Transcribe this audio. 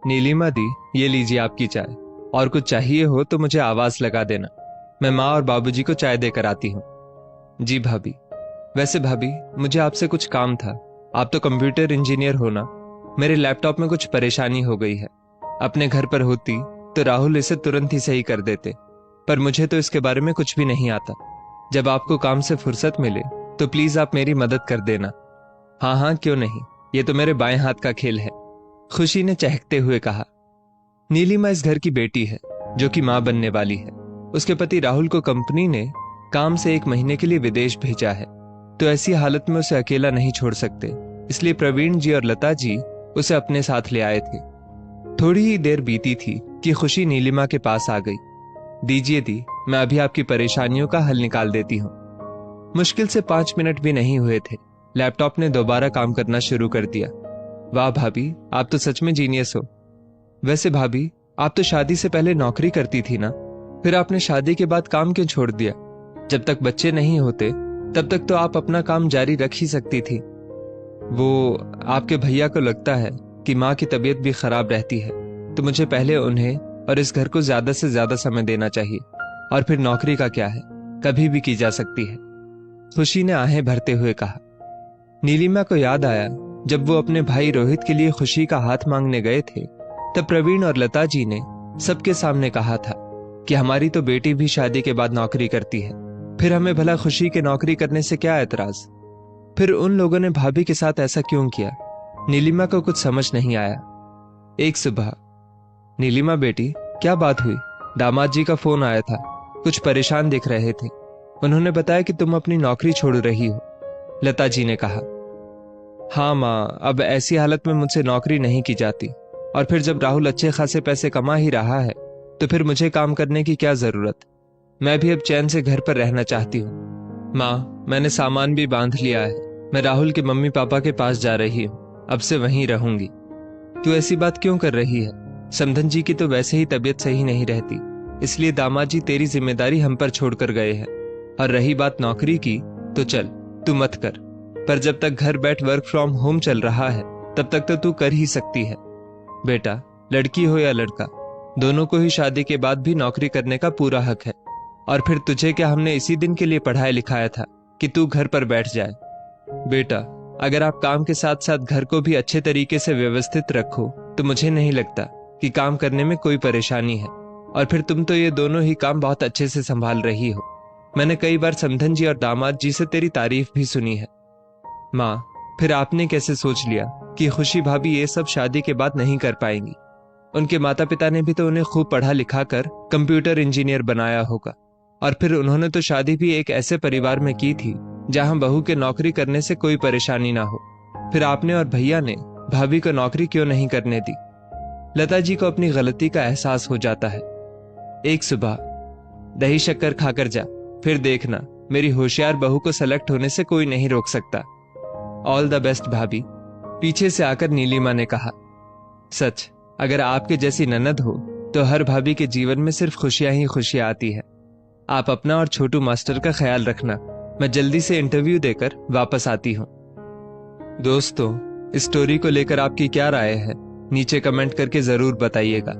नीलिमा दी, ये लीजिए आपकी चाय, और कुछ चाहिए हो तो मुझे आवाज लगा देना। मैं माँ और बाबूजी को चाय देकर आती हूँ। जी भाभी। वैसे भाभी, मुझे आपसे कुछ काम था। आप तो कंप्यूटर इंजीनियर हो ना। मेरे लैपटॉप में कुछ परेशानी हो गई है। अपने घर पर होती तो राहुल इसे तुरंत ही सही कर देते, पर मुझे तो इसके बारे में कुछ भी नहीं आता। जब आपको काम से फुर्सत मिले तो प्लीज आप मेरी मदद कर देना। हाँ हाँ, क्यों नहीं, ये तो मेरे बाएं हाथ का खेल है, खुशी ने चहकते हुए कहा। नीलिमा इस घर की बेटी है जो कि मां बनने वाली है। उसके पति राहुल को कंपनी ने काम से 1 महीने के लिए विदेश भेजा है, तो ऐसी हालत में उसे अकेला नहीं छोड़ सकते, इसलिए प्रवीण जी और लता जी उसे अपने साथ ले आए थे। थोड़ी ही देर बीती थी कि खुशी नीलिमा के पास आ गई। दीजिए दी, मैं अभी आपकी परेशानियों का हल निकाल देती हूँ। मुश्किल से 5 मिनट भी नहीं हुए थे, लैपटॉप ने दोबारा काम करना शुरू कर दिया। वाह भाभी, आप तो सच में जीनियस हो। वैसे भाभी, आप तो शादी से पहले नौकरी करती थी ना, फिर आपने शादी के बाद काम क्यों छोड़ दिया? जब तक बच्चे नहीं होते तब तक तो आप अपना काम जारी रख ही सकती थी। वो आपके भैया को लगता है कि माँ की तबीयत भी खराब रहती है, तो मुझे पहले उन्हें और इस घर को ज्यादा से ज्यादा समय देना चाहिए, और फिर नौकरी का क्या है, कभी भी की जा सकती है। खुशी ने आहें भरते हुए कहा। नीलिमा को याद आया जब वो अपने भाई रोहित के लिए खुशी का हाथ मांगने गए थे, तब प्रवीण और लता जी ने सबके सामने कहा था कि हमारी तो बेटी भी शादी के बाद नौकरी करती है, फिर हमें भला खुशी के नौकरी करने से क्या एतराज। फिर उन लोगों ने भाभी के साथ ऐसा क्यों किया? नीलिमा को कुछ समझ नहीं आया। एक सुबह, नीलिमा बेटी, क्या बात हुई? दामाद जी का फोन आया था, कुछ परेशान दिख रहे थे। उन्होंने बताया कि तुम अपनी नौकरी छोड़ रही हो, लता जी ने कहा। हाँ माँ, अब ऐसी हालत में मुझसे नौकरी नहीं की जाती, और फिर जब राहुल अच्छे खासे पैसे कमा ही रहा है तो फिर मुझे काम करने की क्या जरूरत। मैं भी अब चैन से घर पर रहना चाहती हूँ। माँ, मैंने सामान भी बांध लिया है, मैं राहुल के मम्मी पापा के पास जा रही हूँ, अब से वहीं रहूंगी। तू ऐसी बात क्यों कर रही है? समधन जी की तो वैसे ही तबीयत सही नहीं रहती, इसलिए दामाद जी तेरी जिम्मेदारी हम पर छोड़कर गए हैं। और रही बात नौकरी की, तो चल तू मत कर, पर जब तक घर बैठ वर्क फ्रॉम होम चल रहा है तब तक तो तू कर ही सकती है। बेटा, लड़की हो या लड़का, दोनों को ही शादी के बाद भी नौकरी करने का पूरा हक है। और फिर तुझे क्या हमने इसी दिन के लिए पढ़ाया लिखाया था कि तू घर पर बैठ जाए? बेटा, अगर आप काम के साथ साथ घर को भी अच्छे तरीके से व्यवस्थित रखो तो मुझे नहीं लगता कि काम करने में कोई परेशानी है। और फिर तुम तो ये दोनों ही काम बहुत अच्छे से संभाल रही हो। मैंने कई बार समधन जी और दामाद जी से तेरी तारीफ भी सुनी है। माँ, फिर आपने कैसे सोच लिया कि खुशी भाभी ये सब शादी के बाद नहीं कर पाएंगी? उनके माता पिता ने भी तो उन्हें खूब पढ़ा लिखा कर कंप्यूटर इंजीनियर बनाया होगा, और फिर उन्होंने तो शादी भी एक ऐसे परिवार में की थी जहां बहू के नौकरी करने से कोई परेशानी ना हो। फिर आपने और भैया ने भाभी को नौकरी क्यों नहीं करने दी? लता जी को अपनी गलती का एहसास हो जाता है। एक सुबह, दही शक्कर खाकर जा, फिर देखना मेरी होशियार बहू को सेलेक्ट होने से कोई नहीं रोक सकता। ऑल द बेस्ट भाभी, पीछे से आकर नीलिमा ने कहा। सच, अगर आपके जैसी ननद हो तो हर भाभी के जीवन में सिर्फ खुशियां ही खुशियां आती है। आप अपना और छोटू मास्टर का ख्याल रखना। मैं जल्दी से इंटरव्यू देकर वापस आती हूँ। दोस्तों, इस स्टोरी को लेकर आपकी क्या राय है नीचे कमेंट करके जरूर बताइएगा।